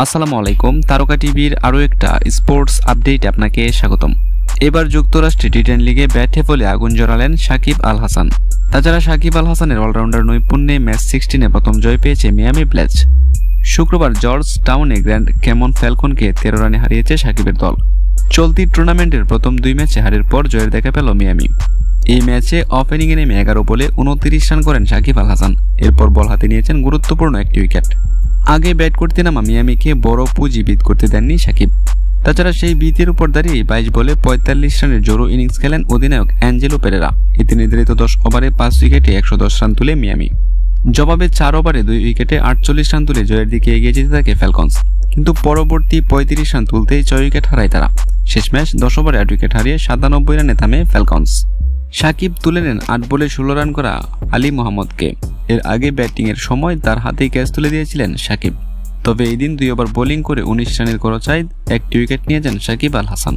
আসসালামু আলাইকুম। তারকা টিভির আরও একটা স্পোর্টস আপডেটে আপনাকে স্বাগতম। এবার যুক্তরাষ্ট্রে টি-10 লিগে ব্যাটে বলে আগুন জ্বালালেন সাকিব আল হাসান। তাছাড়া সাকিব আল হাসানের অলরাউন্ডার নৈপুণ্যে ম্যাচ 16-এ প্রথম জয় পেয়েছে মিয়ামি ব্লেজ। শুক্রবার জর্জ টাউনে গ্র্যান্ড ক্যামন ফ্যালকনকে 13 রানে হারিয়েছে সাকিবের দল। চলতি টুর্নামেন্টের প্রথম 2 ম্যাচে হারের পর জয়ের দেখা পেল মিয়ামি। এই ম্যাচে ওপেনিংয়ে নেমে 11 বলে 29 রান করেন সাকিব আল হাসান। এরপর বল হাতে নিয়েছেন গুরুত্বপূর্ণ একটি উইকেট। আগে ব্যাট করতে নামা মিয়ামিকে বড় পুঁজি বিট করতে দেননি সাকিব। তাছাড়া সেই বিটের উপর দাঁড়িয়ে 22 বলে 45 রানের জোরো ইনিংস খেলেন অধিনায়ক অ্যাঞ্জেলো পেরেরা। এতে নির্ধারিত 10 ওভারে 5 উইকেটে 110 রান তুলে মিয়ামি। জবাবে 4 ওভারে 2 উইকেটে 48 রান তুলে জয়ের দিকে এগিয়ে যেতে থাকে ফ্যালকনস। কিন্তু পরবর্তী 35 রান তুলতেই 6 উইকেট হারায় তারা। শেষ ম্যাচ 10 ওভারে 8 উইকেট হারিয়ে 97 রানে থামে ফ্যালকনস। সাকিব তুলে নেন 8 বলে 16 রান করা আলী মোহাম্মদকে। এর আগে ব্যাটিংয়ের সময় তার হাতেই ক্যাচ তুলে দিয়েছিলেন সাকিব। তবে এই দিন 2 ওভার বোলিং করে 19 রানের খরচায় 1টি উইকেট নিয়ে যান সাকিব আল হাসান।